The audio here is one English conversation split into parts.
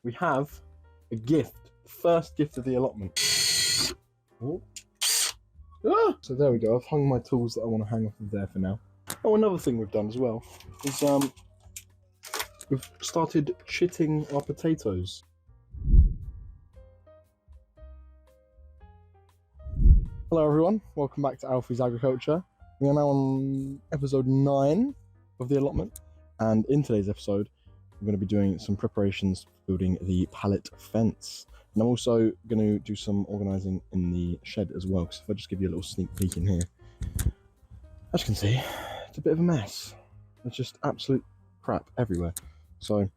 we have a gift. First gift of the allotment. Oh. Ah! So there we go. I've hung my tools that I want to hang off of there for now. Oh, another thing we've done as well is we've started chitting our potatoes. Hello everyone, welcome back to Alfie's Agriculture. We are now on episode 9 of the allotment, and in today's episode we're going to be doing some preparations for building the pallet fence. And I'm also going to do some organising in the shed as well, because if I just give you a little sneak peek in here, as you can see, it's a bit of a mess. It's just absolute crap everywhere. So I'm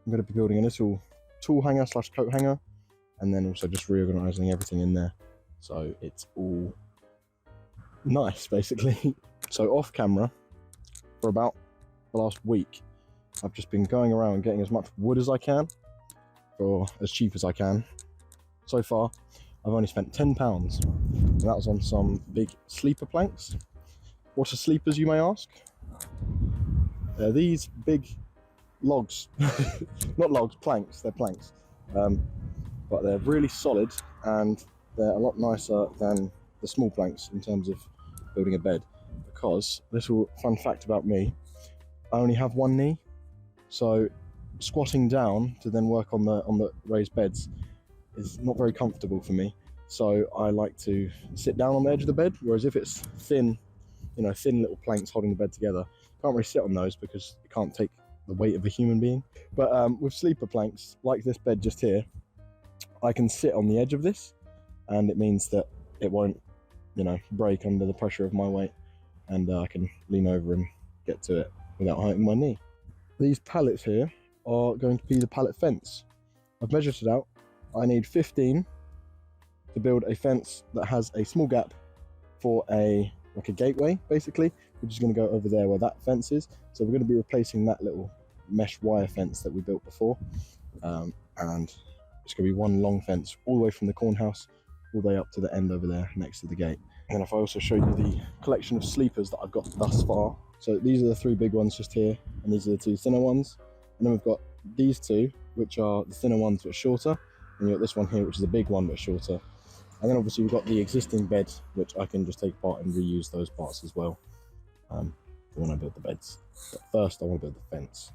going to be building a little tool hanger / coat hanger, and then also just reorganising everything in there so it's all nice, basically. So off camera, for about the last week, I've just been going around getting as much wood as I can for as cheap as I can. So far I've only spent £10, and that was on some big sleeper planks. What are sleepers, you may ask? They're these big logs, not logs, planks, they're planks, but they're really solid and they're a lot nicer than the small planks in terms of building a bed, because, little fun fact about me, I only have one knee, so squatting down to then work on the raised beds is not very comfortable for me. So I like to sit down on the edge of the bed, whereas if it's thin, thin little planks holding the bed together, you can't really sit on those because you can't take the weight of a human being. But with sleeper planks, like this bed just here, I can sit on the edge of this, and it means that it won't, break under the pressure of my weight, and I can lean over and get to it without hurting my knee. These pallets here are going to be the pallet fence. I've measured it out. I need 15 to build a fence that has a small gap for a gateway, basically, which is going to go over there where that fence is. So we're going to be replacing that little mesh wire fence that we built before, and it's going to be one long fence all the way from the corn house all the way up to the end over there next to the gate. And if I also show you the collection of sleepers that I've got thus far, so these are the 3 big ones just here, and these are the 2 thinner ones, and then we've got these 2, which are the thinner ones but shorter, and you've got this one here, which is a big one but shorter. And then obviously we've got the existing bed, which I can just take apart and reuse those parts as well when I build the beds. But first I want to build the fence.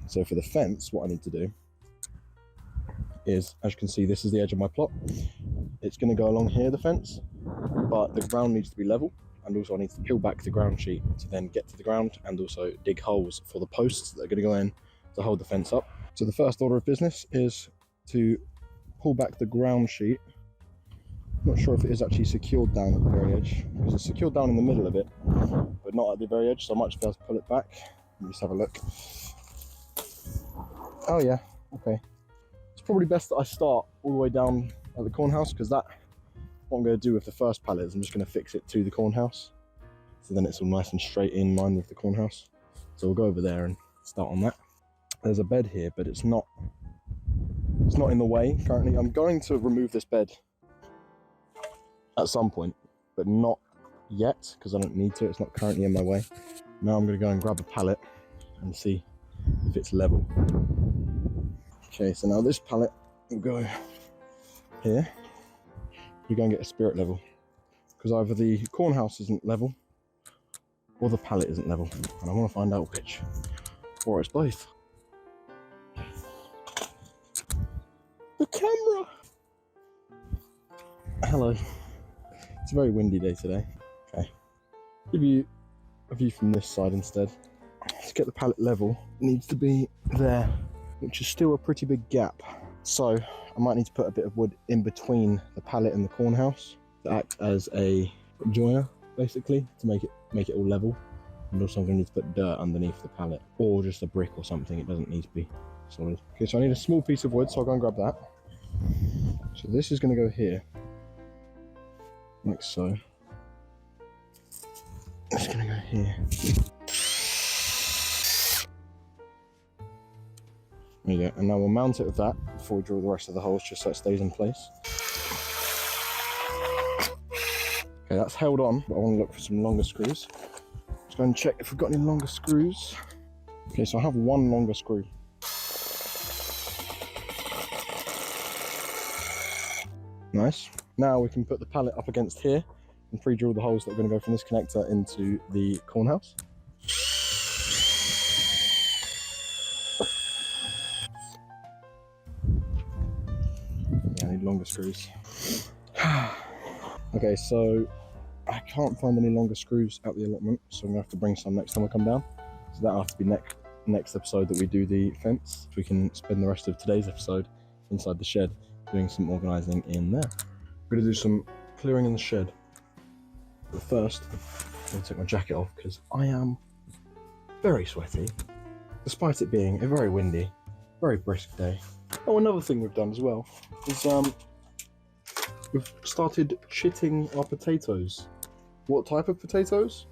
So for the fence, what I need to do is, as you can see, this is the edge of my plot. It's going to go along here, the fence, but the ground needs to be level, and also I need to peel back the ground sheet to then get to the ground, and also dig holes for the posts that are going to go in to hold the fence up. So the first order of business is to pull back the ground sheet. Not sure if it is actually secured down at the very edge, because it's secured down in the middle of it, but not at the very edge, so I might just be able to pull it back. Let me just have a look. Oh yeah, okay. It's probably best that I start all the way down at the corn house, because what I'm going to do with the first pallet is I'm just going to fix it to the corn house, so then it's all nice and straight in line with the corn house. So we'll go over there and start on that. There's a bed here, but it's not in the way currently. I'm going to remove this bed at some point, but not yet, because I don't need to. It's not currently in my way. Now I'm going to go and grab a pallet and see if it's level. Okay, so now this pallet will go here. We go and get a spirit level, because either the corn house isn't level or the pallet isn't level, and I want to find out which, or it's both. The camera! Hello. It's a very windy day today. Okay. Give you a view from this side instead. To get the pallet level, it needs to be there, which is still a pretty big gap. So I might need to put a bit of wood in between the pallet and the corn house to act as a joiner, basically, to make it all level. And also I'm going to need to put dirt underneath the pallet, or just a brick or something. It doesn't need to be solid. Okay, so I need a small piece of wood, so I'll go and grab that. So this is going to go here, like so. It's going to go here. There you go, and now we'll mount it with that before we drill the rest of the holes, just so it stays in place. Okay, that's held on, but I want to look for some longer screws. Let's go and check if we've got any longer screws. Okay, so I have one longer screw. Nice. Now we can put the pallet up against here and pre-drill the holes that are going to go from this connector into the corn house. Yeah, I need longer screws. Okay, so I can't find any longer screws at the allotment, so I'm going to have to bring some next time I come down. So that'll have to be next episode that we do the fence. So we can spend the rest of today's episode inside the shed doing some organising in there. We're going to do some clearing in the shed. But first, I'm going to take my jacket off because I am very sweaty, despite it being a very windy, very brisk day. Oh, another thing we've done as well is we've started chitting our potatoes. What type of potatoes?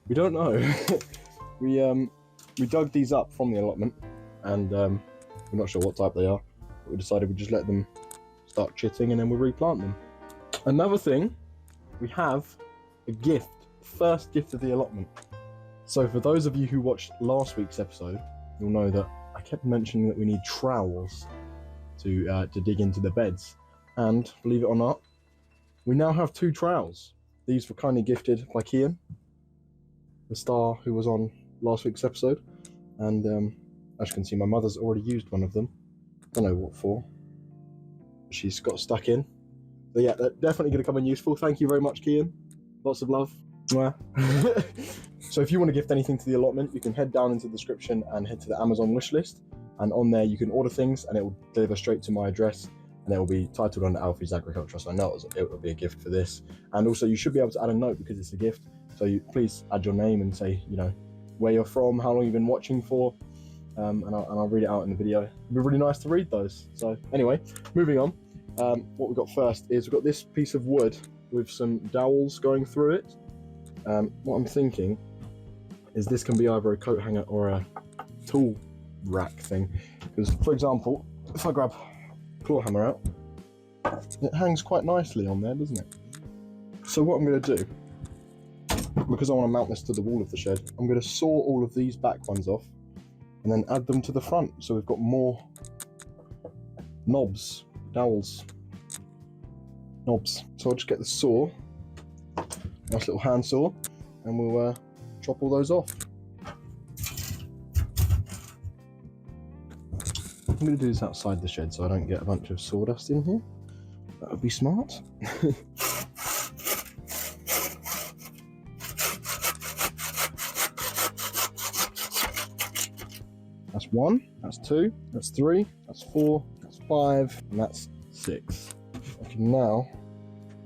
We don't know. we dug these up from the allotment, and we're not sure what type they are. But we decided we'd just let them start chitting, and then we'll replant them. Another thing, we have a gift, first gift of the allotment. So for those of you who watched last week's episode, you'll know that I kept mentioning that we need trowels to dig into the beds. And believe it or not, we now have 2 trowels. These were kindly gifted by Kian, the star who was on last week's episode. And as you can see, my mother's already used one of them. Don't know what for. She's got stuck in. So yeah, they're definitely going to come in useful. Thank you very much, Kian. Lots of love. So if you want to gift anything to the allotment, you can head down into the description and head to the Amazon wish list. And on there you can order things and it will deliver straight to my address. And it will be titled under Alfie's Agriculture, so I know it will be a gift for this. And also you should be able to add a note because it's a gift. So please add your name and say, you know, where you're from, how long you've been watching for, and I'll read it out in the video. It'd be really nice to read those. So anyway, moving on. What we've got first is we've got this piece of wood with some dowels going through it. What I'm thinking is this can be either a coat hanger or a tool rack thing. Because, for example, if I grab claw hammer out, it hangs quite nicely on there, doesn't it? So what I'm going to do, because I want to mount this to the wall of the shed, I'm going to saw all of these back ones off and then add them to the front, so we've got more knobs, dowels, knobs. So I'll just get the saw, nice little hand saw, and we'll chop all those off. I'm going to do this outside the shed so I don't get a bunch of sawdust in here. That would be smart. That's 1, that's 2, that's 3, that's 4, that's 5, and that's 6. I can now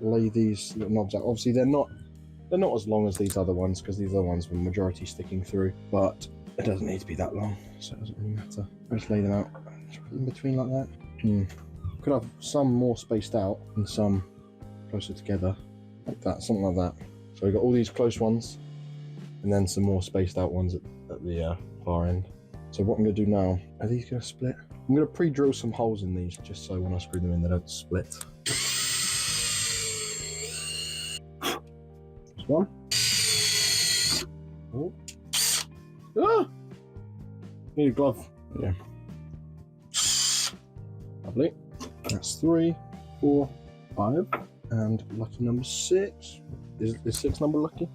lay these little knobs out. Obviously they're not as long as these other ones because these other ones were majority sticking through, but it doesn't need to be that long, so it doesn't really matter. I just lay them out. Put them in between like that. Could have some more spaced out and some closer together, like that, something like that. So we've got all these close ones, and then some more spaced out ones at the far end. So what I'm going to do now, are these going to split? I'm going to pre-drill some holes in these, just so when I screw them in, they don't split. There's one. Oh. Ah! Need a glove. Yeah. Lovely. That's 3, 4, 5, and lucky number 6. Is 6 number lucky?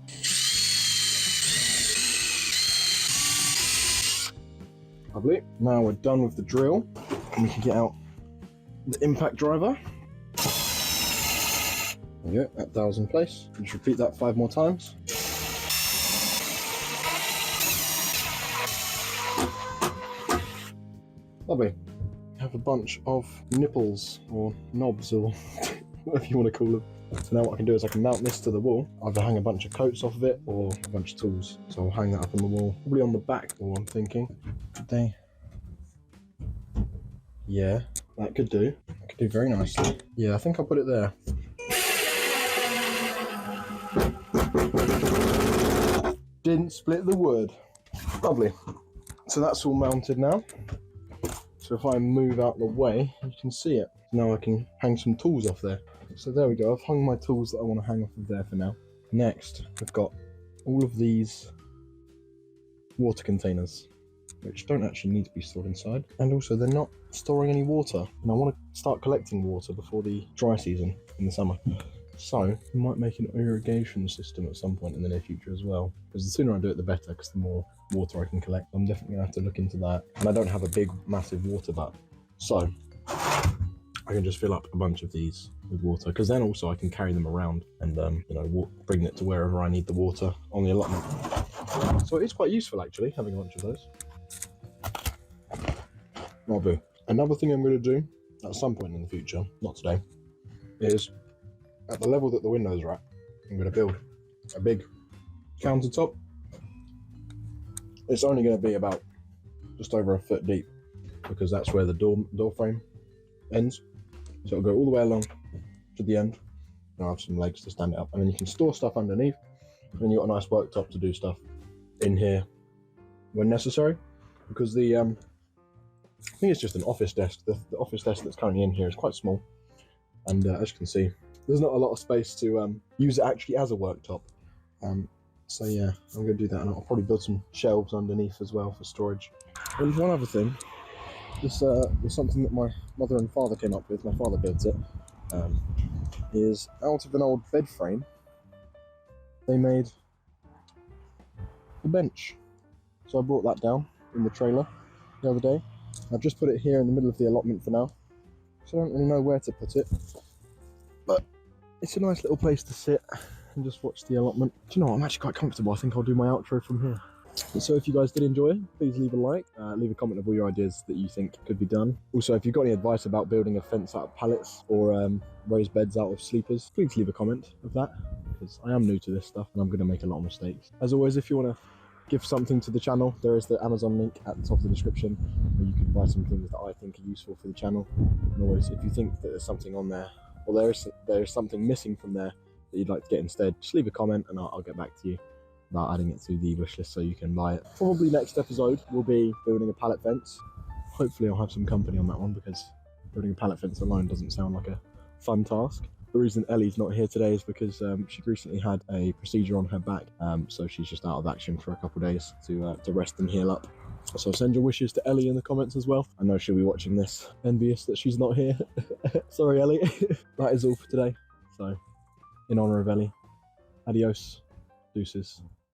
Lovely. Now we're done with the drill, and we can get out the impact driver. There you go, that dowel's in place. Just repeat that 5 more times. Lovely. Have a bunch of nipples or knobs or whatever you want to call them. So now what I can do is I can mount this to the wall, either hang a bunch of coats off of it or a bunch of tools. So I'll hang that up on the wall, probably on the back wall, I'm thinking. Could they? Yeah, that could do. That could do very nicely. Yeah, I think I'll put it there. Didn't split the wood. Lovely. So that's all mounted now. So if I move out the way, you can see it. Now I can hang some tools off there. So there we go, I've hung my tools that I want to hang off of there for now. Next, we've got all of these water containers. which don't actually need to be stored inside. And also they're not storing any water. And I want to start collecting water before the dry season in the summer. So we might make an irrigation system at some point in the near future as well. Because the sooner I do it, the better, because the more water I can collect. I'm definitely gonna have to look into that. And I don't have a big, massive water butt. So I can just fill up a bunch of these with water, because then also I can carry them around and bring it to wherever I need the water on the allotment. So it's quite useful actually, having a bunch of those. Rather. Another thing I'm going to do at some point in the future, not today, is at the level that the windows are at, I'm going to build a big countertop. It's only going to be about just over a foot deep, because that's where the door frame ends. So it'll go all the way along to the end, and I'll have some legs to stand it up, and then you can store stuff underneath, and then you've got a nice worktop to do stuff in here when necessary, because the I think it's just an office desk. The office desk that's currently in here is quite small, and as you can see, there's not a lot of space to use it actually as a worktop. So yeah, I'm going to do that, and I'll probably build some shelves underneath as well for storage. And one other thing, this was something that my mother and father came up with. My father built it. Is out of an old bed frame, they made a bench. So I brought that down in the trailer the other day. I've just put it here in the middle of the allotment for now, so I don't really know where to put it, but it's a nice little place to sit and just watch the allotment. Do you know what, I'm actually quite comfortable. I think I'll do my outro from here. So if you guys did enjoy, please leave a like, leave a comment of all your ideas that you think could be done. Also, if you've got any advice about building a fence out of pallets or raised beds out of sleepers, please leave a comment of that, because I am new to this stuff and I'm going to make a lot of mistakes. As always, if you want to give something to the channel, there is the Amazon link at the top of the description where you can buy some things that I think are useful for the channel. And always, if you think that there's something on there, or there is something missing from there that you'd like to get instead, just leave a comment and I'll get back to you about adding it to the wish list so you can buy it. Probably next episode will be building a pallet fence. Hopefully I'll have some company on that one, because building a pallet fence alone doesn't sound like a fun task. The reason Ellie's not here today is because she recently had a procedure on her back, so she's just out of action for a couple of days to rest and heal up. So send your wishes to Ellie in the comments as well. I know she'll be watching this, envious that she's not here. Sorry, Ellie. That is all for today. So, in honour of Ellie, adios, deuces.